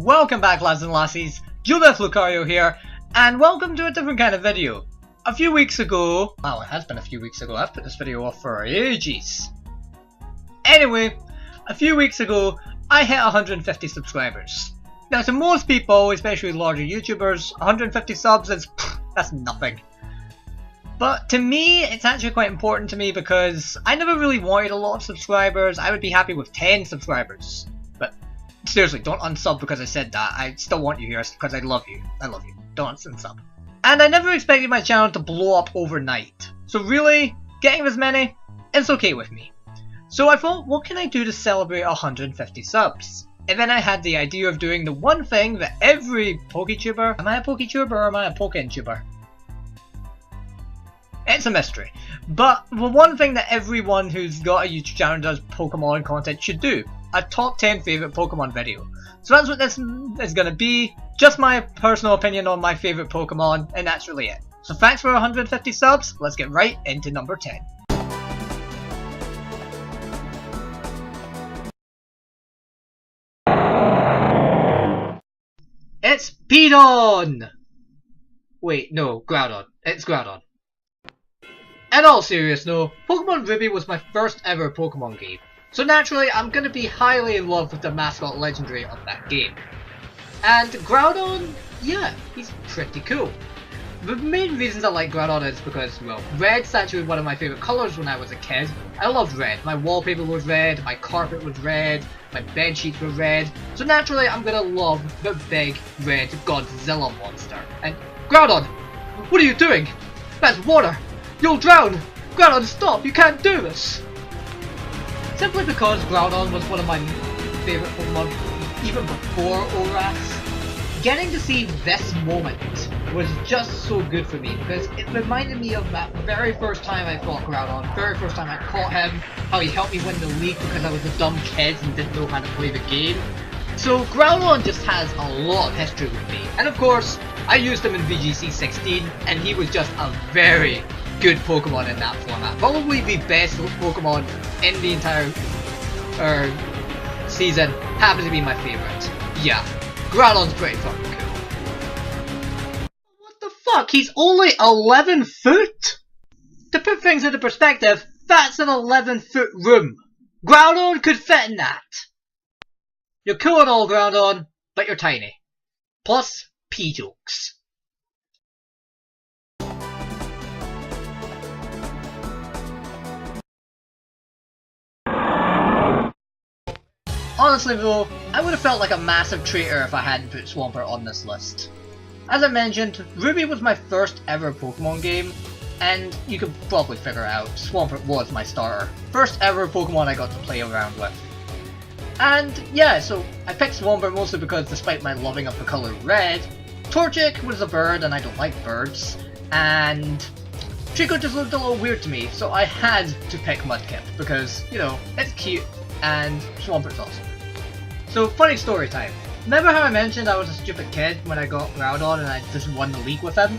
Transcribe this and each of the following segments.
Welcome back, lads and lassies. DualDEATHLucario here, and welcome to a different kind of video. A few weeks ago, wow, it has been a few weeks ago, I've put this video off for ages. Anyway, a few weeks ago, I hit 150 subscribers. Now to most people, especially larger YouTubers, 150 subs is, that's nothing. But to me, it's actually quite important to me because I never really wanted a lot of subscribers. I would be happy with 10 subscribers. But seriously, don't unsub because I said that. I still want you here because I love you. I love you. Don't unsub. And I never expected my channel to blow up overnight. So really, getting this many, it's okay with me. So I thought, what can I do to celebrate 150 subs? And then I had the idea of doing the one thing that every PokeTuber... Am I a PokeTuber or am I a PokeNtuber? It's a mystery. But the one thing that everyone who's got a YouTube channel and does Pokemon content should do. A top 10 favourite Pokemon video. So that's what this is going to be. Just my personal opinion on my favourite Pokemon, and that's really it. So thanks for 150 subs, let's get right into number 10. It's Groudon! Wait, no, Groudon. It's Groudon. In all seriousness though, Pokemon Ruby was my first ever Pokemon game. So naturally, I'm going to be highly in love with the mascot legendary of that game. And Groudon, yeah, he's pretty cool. The main reasons I like Groudon is because, well, red's actually one of my favourite colours when I was a kid. I loved red. My wallpaper was red, my carpet was red, my bed sheets were red. So naturally, I'm going to love the big red Godzilla monster. And Groudon, what are you doing? That's water! You'll drown! Groudon, stop! You can't do this! Simply because Groudon was one of my favourite Pokemon even before ORAS. Getting to see this moment was just so good for me because it reminded me of that very first time I fought Groudon, very first time I caught him, how he helped me win the league because I was a dumb kid and didn't know how to play the game. So Groudon just has a lot of history with me, and of course I used him in VGC 16 and he was just a very good Pokemon in that format. Probably the best Pokemon in the entire season. Happens to be my favourite. Yeah, Groudon's pretty fucking cool. What the fuck? He's only 11 foot? To put things into perspective, that's an 11-foot room. Groudon could fit in that. You're cool and all, Groudon, but you're tiny. Plus, pee jokes. Honestly though, I would have felt like a massive traitor if I hadn't put Swampert on this list. As I mentioned, Ruby was my first ever Pokemon game, and you could probably figure out, Swampert was my starter. First ever Pokemon I got to play around with. And yeah, so I picked Swampert mostly because despite my loving of the colour red, Torchic was a bird and I don't like birds, and Trico just looked a little weird to me, so I had to pick Mudkip because, you know, it's cute and Swampert's awesome. So, funny story time. Remember how I mentioned I was a stupid kid when I got Groudon and I just won the league with him?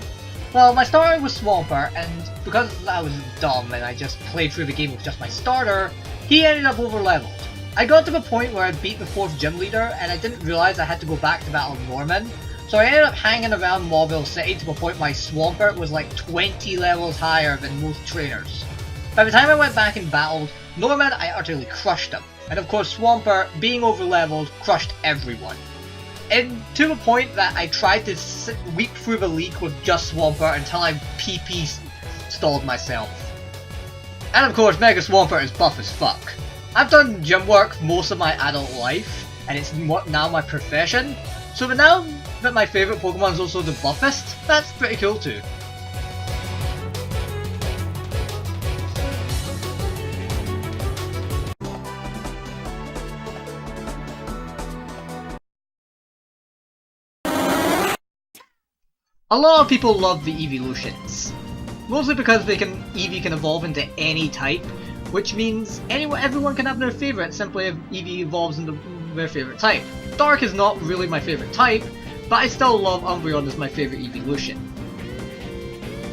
Well, my starter was Swampert, and because I was dumb and I just played through the game with just my starter, he ended up over-leveled. I got to the point where I beat the 4th gym leader and I didn't realise I had to go back to battle Norman. So I ended up hanging around Mauville City to the point my Swampert was like 20 levels higher than most trainers. By the time I went back and battled Norman, I utterly crushed him. And of course Swampert, being over-leveled, crushed everyone. And to the point that I tried to weep through the league with just Swampert until I PP stalled myself. And of course Mega Swampert is buff as fuck. I've done gym work most of my adult life, and it's now my profession. So now that my favourite Pokemon is also the buffest, that's pretty cool too. A lot of people love the evolutions, mostly because Eevee can evolve into any type, which means everyone can have their favourite simply if Eevee evolves into their favourite type. Dark is not really my favourite type, but I still love Umbreon as my favourite evolution.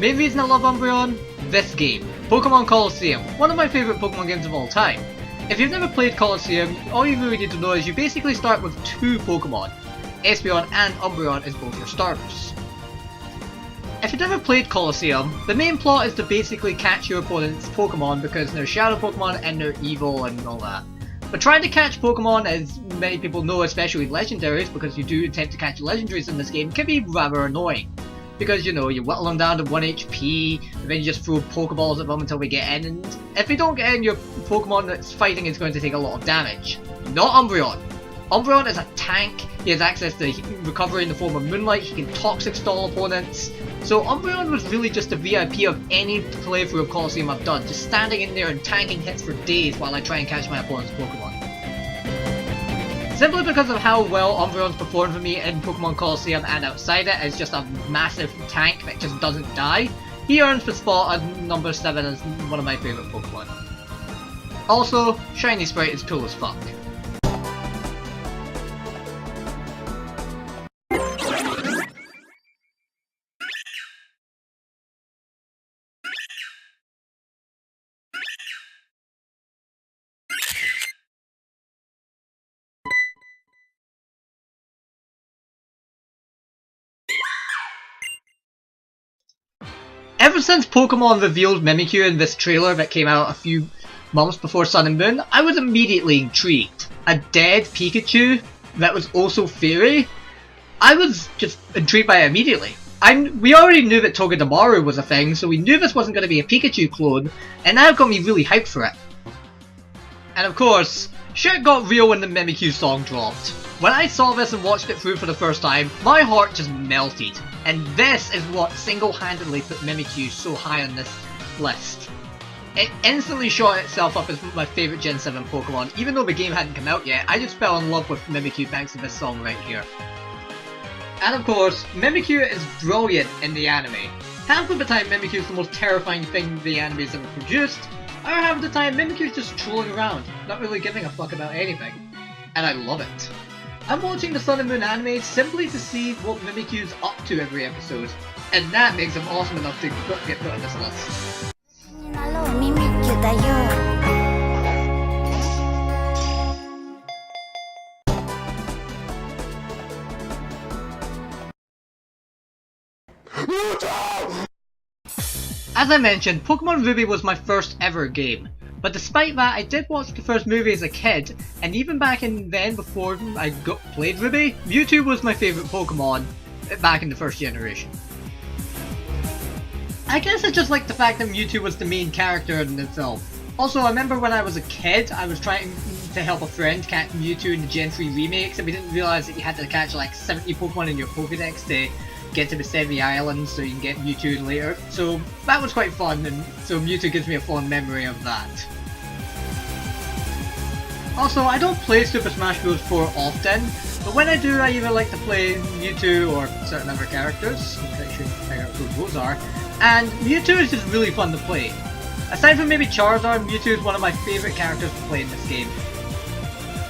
Main reason I love Umbreon? This game, Pokemon Colosseum, one of my favourite Pokemon games of all time. If you've never played Colosseum, all you really need to know is you basically start with 2 Pokemon. Espeon and Umbreon as both your starters. If you've never played Colosseum, the main plot is to basically catch your opponent's Pokemon because they're shadow Pokemon and they're evil and all that. But trying to catch Pokemon, as many people know, especially legendaries, because you do attempt to catch legendaries in this game, can be rather annoying. Because, you know, you whittle them down to 1 HP, and then you just throw Pokeballs at them until they get in, and if they don't get in, your Pokemon that's fighting is going to take a lot of damage. Not Umbreon. Umbreon is a tank, he has access to recovery in the form of Moonlight, he can Toxic Stall opponents. So Umbreon was really just a VIP of any playthrough of Colosseum I've done, just standing in there and tanking hits for days while I try and catch my opponent's Pokemon. Simply because of how well Umbreon's performed for me in Pokemon Colosseum and outside it as just a massive tank that just doesn't die, he earns the spot at number 7 as one of my favourite Pokemon. Also, Shiny Sprite is cool as fuck. Ever since Pokemon revealed Mimikyu in this trailer that came out a few months before Sun and Moon, I was immediately intrigued. A dead Pikachu that was also fairy? I was just intrigued by it immediately. We already knew that Togedemaru was a thing, so we knew this wasn't going to be a Pikachu clone, and that got me really hyped for it. And of course, shit got real when the Mimikyu song dropped. When I saw this and watched it through for the first time, my heart just melted. And this is what single-handedly put Mimikyu so high on this list. It instantly shot itself up as my favourite Gen 7 Pokemon. Even though the game hadn't come out yet, I just fell in love with Mimikyu thanks to this song right here. And of course, Mimikyu is brilliant in the anime. Half of the time Mimikyu is the most terrifying thing the anime's ever produced. Other half of the time Mimikyu is just trolling around, not really giving a fuck about anything. And I love it. I'm watching the Sun and Moon anime simply to see what Mimikyu's up to every episode, and that makes him awesome enough to get put on this list. As I mentioned, Pokemon Ruby was my first ever game. But despite that, I did watch the first movie as a kid, and even back in then, before I played Ruby, Mewtwo was my favourite Pokemon back in the first generation. I guess I just like the fact that Mewtwo was the main character in the film. Also, I remember when I was a kid, I was trying to help a friend catch Mewtwo in the Gen 3 remakes, and we didn't realise that you had to catch like 70 Pokemon in your Pokédex to get to the 70 Islands so you can get Mewtwo later. So that was quite fun, and so Mewtwo gives me a fond memory of that. Also, I don't play Super Smash Bros. 4 often, but when I do, I either like to play Mewtwo or certain other characters. I'm pretty sure you can figure out who those are. And Mewtwo is just really fun to play. Aside from maybe Charizard, Mewtwo is one of my favourite characters to play in this game.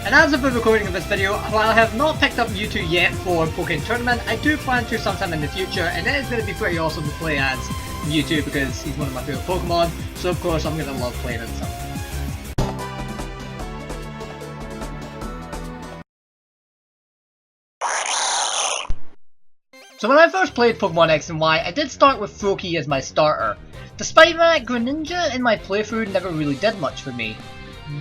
And as of the recording of this video, while I have not picked up Mewtwo yet for Pokémon Tournament, I do plan to sometime in the future, and it is going to be pretty awesome to play as Mewtwo because he's one of my favourite Pokémon, so of course I'm going to love playing as him. So when I first played Pokemon X and Y, I did start with Froakie as my starter. Despite that, Greninja in my playthrough never really did much for me.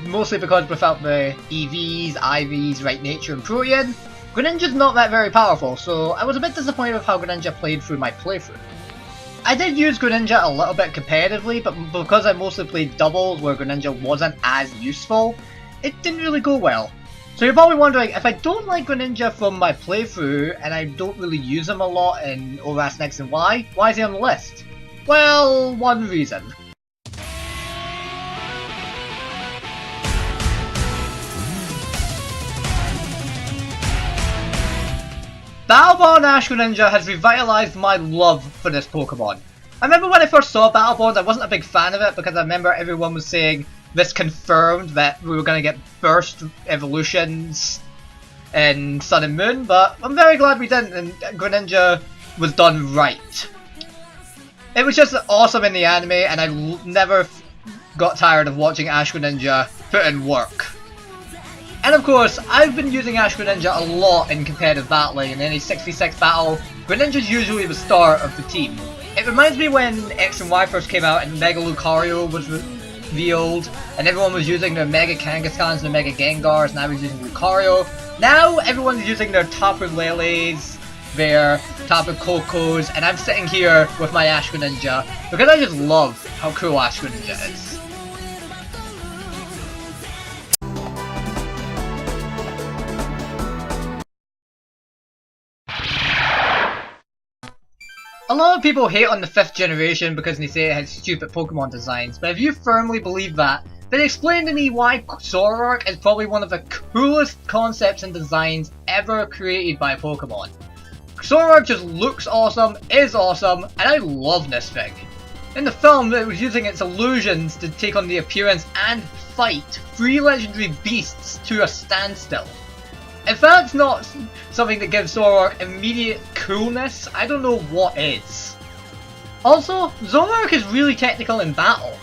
Mostly because without the EVs, IVs, Right Nature and Protean, Greninja's not that very powerful, so I was a bit disappointed with how Greninja played through my playthrough. I did use Greninja a little bit competitively, but because I mostly played doubles where Greninja wasn't as useful, it didn't really go well. So you're probably wondering, if I don't like Greninja from my playthrough, and I don't really use him a lot in ORAS X and Y, why is he on the list? Well, one reason. Battlebond Ash Greninja has revitalized my love for this Pokemon. I remember when I first saw Battlebond, I wasn't a big fan of it because I remember everyone was saying this confirmed that we were going to get burst evolutions in Sun and Moon, but I'm very glad we didn't, and Greninja was done right. It was just awesome in the anime, and I never got tired of watching Ash Greninja put in work. And of course, I've been using Ash Greninja a lot in competitive battling. In any 6v6 battle, Greninja's usually the star of the team. It reminds me when X and Y first came out and Mega Lucario was revealed, and everyone was using their Mega Kangaskhans and their Mega Gengars, and I was using Lucario. Now everyone's using their Tapu Leles, their Tapu Kokos, and I'm sitting here with my Ash Greninja because I just love how cool Ash Greninja is. A lot of people hate on the 5th generation because they say it has stupid Pokemon designs, but if you firmly believe that, then explain to me why Zoroark is probably one of the coolest concepts and designs ever created by Pokemon. Zoroark just looks awesome, is awesome, and I love this thing. In the film, it was using its illusions to take on the appearance and fight 3 legendary beasts to a standstill. If that's not something that gives Zoroark immediate coolness, I don't know what is. Also, Zoroark is really technical in battle.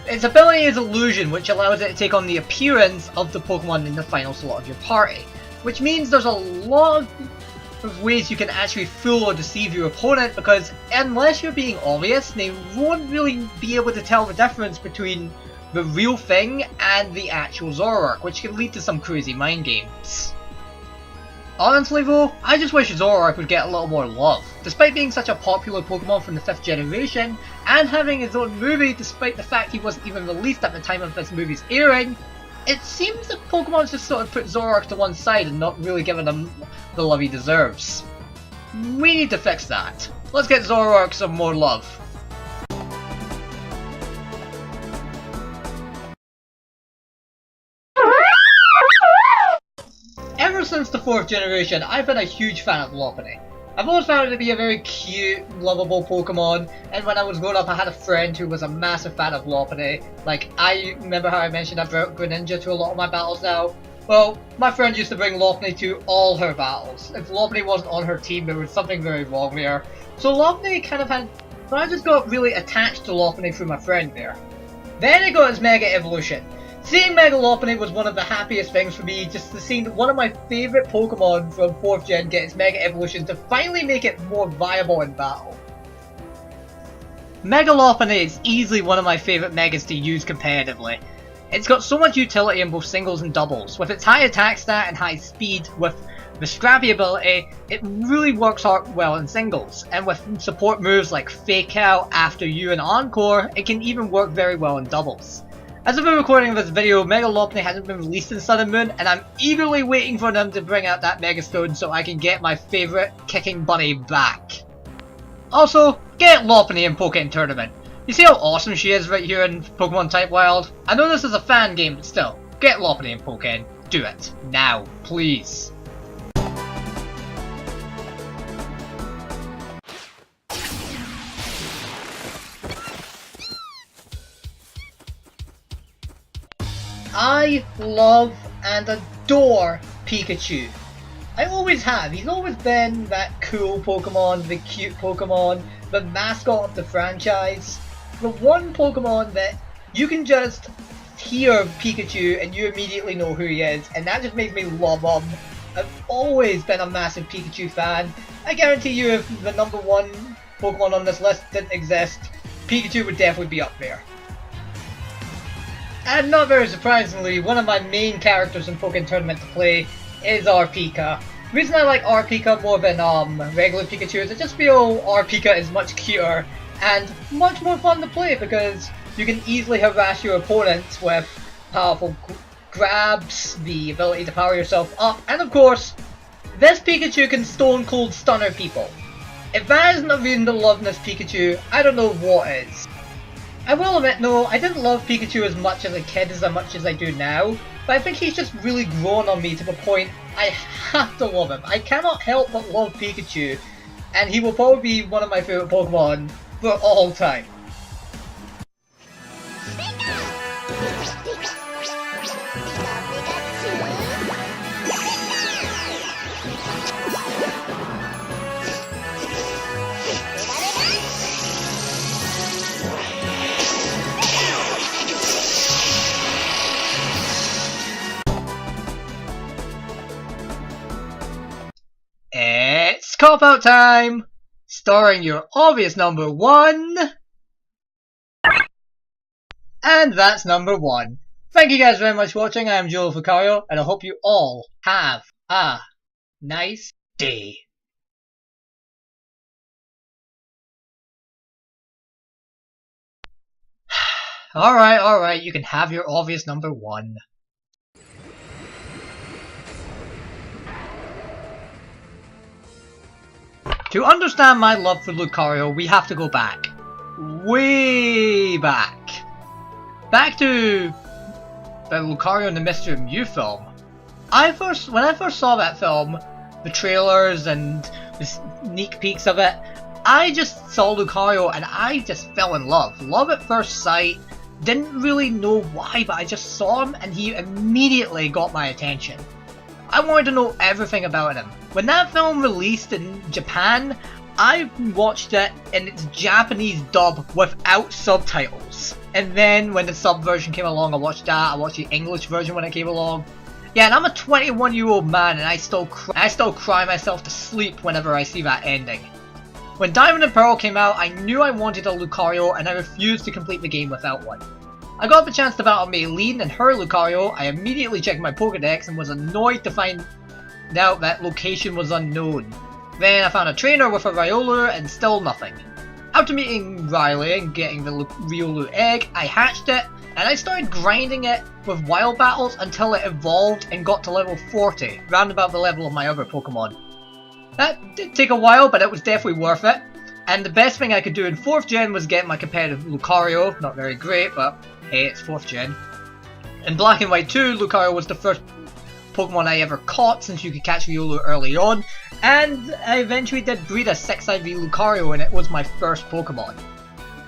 Its ability is Illusion, which allows it to take on the appearance of the Pokemon in the final slot of your party. Which means there's a lot of ways you can actually fool or deceive your opponent, because unless you're being obvious, they won't really be able to tell the difference between the real thing and the actual Zoroark, which can lead to some crazy mind games. Honestly though, I just wish Zoroark would get a little more love. Despite being such a popular Pokemon from the 5th generation, and having his own movie despite the fact he wasn't even released at the time of this movie's airing, it seems that Pokemon's just sort of put Zoroark to one side and not really given him the love he deserves. We need to fix that. Let's get Zoroark some more love. Ever since the 4th generation, I've been a huge fan of Lopunny. I've always found it to be a very cute, lovable Pokemon, and when I was growing up I had a friend who was a massive fan of Lopunny. Like, I remember how I mentioned I brought Greninja to a lot of my battles now. Well, my friend used to bring Lopunny to all her battles. If Lopunny wasn't on her team, there was something very wrong there. So Lopunny kind of had... I just got really attached to Lopunny through my friend there. Then it got its Mega Evolution. Seeing Mega Lopunny was one of the happiest things for me, just to see one of my favourite Pokemon from 4th gen get its Mega Evolution to finally make it more viable in battle. Mega Lopunny is easily one of my favourite Megas to use competitively. It's got so much utility in both singles and doubles. With its high attack stat and high speed, with the Scrappy ability, it really works well in singles. And with support moves like Fake Out, After You and Encore, it can even work very well in doubles. As of the recording of this video, Mega Lopunny hasn't been released in Sun and Moon, and I'm eagerly waiting for them to bring out that Mega Stone so I can get my favourite kicking bunny back. Also, get Lopunny in Pokémon Tournament. You see how awesome she is right here in Pokemon Type Wild? I know this is a fan game, but still, get Lopunny in Pokémon. Do it. Now, please. I love and adore Pikachu. I always have. He's always been that cool Pokemon, the cute Pokemon, the mascot of the franchise. The one Pokemon that you can just hear Pikachu and you immediately know who he is, and that just makes me love him. I've always been a massive Pikachu fan. I guarantee you if the #1 Pokemon on this list didn't exist, Pikachu would definitely be up there. And not very surprisingly, one of my main characters in Pokémon Tournament to play is Arpika. The reason I like Arpika more than regular Pikachu is I just feel Arpika is much cuter and much more fun to play because you can easily harass your opponents with powerful grabs, the ability to power yourself up, and of course, this Pikachu can Stone Cold Stunner people. If that isn't a reason to love this Pikachu, I don't know what is. I will admit, no, I didn't love Pikachu as much as a kid as much as I do now, but I think he's just really grown on me to the point I have to love him. I cannot help but love Pikachu, and he will probably be one of my favourite Pokemon for all time. cop-out time! Starring your obvious number 1. And that's number 1. Thank you guys very much for watching. I am DualDEATHLucario, and I hope you all have a nice day. Alright, you can have your obvious number 1. To understand my love for Lucario, we have to go back. Way back. Back to the Lucario and the Mystery of Mew film. When I first saw that film, the trailers and the sneak peeks of it, I just saw Lucario and I just fell in love. Love at first sight. Didn't really know why, but I just saw him and he immediately got my attention. I wanted to know everything about him. When that film released in Japan, I watched it in its Japanese dub without subtitles. And then when the sub version came along, I watched that. I watched the English version when it came along. Yeah, and I'm a 21-year-old man and I still cry myself to sleep whenever I see that ending. When Diamond and Pearl came out, I knew I wanted a Lucario and I refused to complete the game without one. I got the chance to battle Maylene and her Lucario. I immediately checked my Pokédex and was annoyed to find out that location was unknown. Then I found a trainer with a Riolu and still nothing. After meeting Riley and getting the Riolu egg, I hatched it and I started grinding it with wild battles until it evolved and got to level 40, round about the level of my other Pokemon. That did take a while, but it was definitely worth it. And the best thing I could do in 4th gen was get my competitive Lucario. Not very great, but hey, it's 4th gen. In Black and White 2, Lucario was the first Pokemon I ever caught since you could catch Riolu early on. And I eventually did breed a 6IV Lucario and it was my first Pokemon.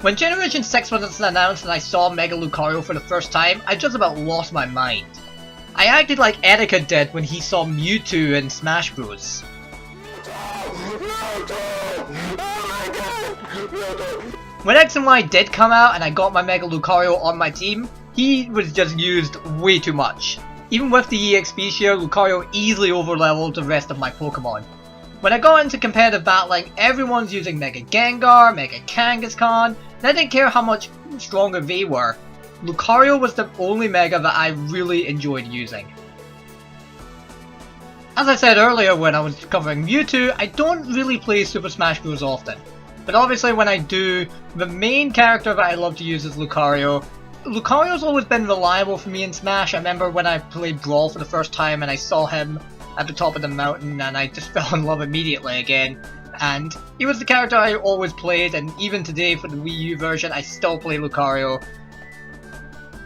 When Generation 6 was announced and I saw Mega Lucario for the first time, I just about lost my mind. I acted like Erika did when he saw Mewtwo in Smash Bros. When X and Y did come out and I got my Mega Lucario on my team, he was just used way too much. Even with the EXP share, Lucario easily overleveled the rest of my Pokemon. When I got into competitive battling, everyone's using Mega Gengar, Mega Kangaskhan, and I didn't care how much stronger they were. Lucario was the only Mega that I really enjoyed using. As I said earlier when I was covering Mewtwo, I don't really play Super Smash Bros. Often. But obviously when I do, the main character that I love to use is Lucario. Lucario's always been reliable for me in Smash. I remember when I played Brawl for the first time and I saw him at the top of the mountain and I just fell in love immediately again. And he was the character I always played, and even today for the Wii U version I still play Lucario.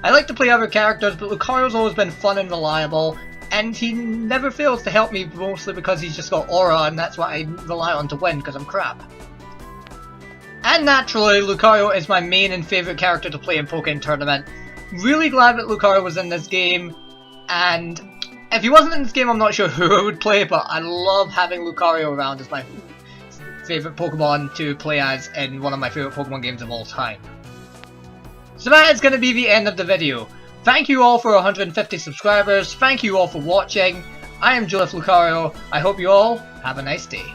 I like to play other characters, but Lucario's always been fun and reliable. And he never fails to help me, mostly because he's just got aura and that's what I rely on to win because I'm crap. And naturally, Lucario is my main and favourite character to play in Pokémon Tournament. Really glad that Lucario was in this game, and if he wasn't in this game I'm not sure who I would play, but I love having Lucario around as my favourite Pokemon to play as in one of my favourite Pokemon games of all time. So that is going to be the end of the video. Thank you all for 150 subscribers, thank you all for watching. I am DualDEATHLucario, I hope you all have a nice day.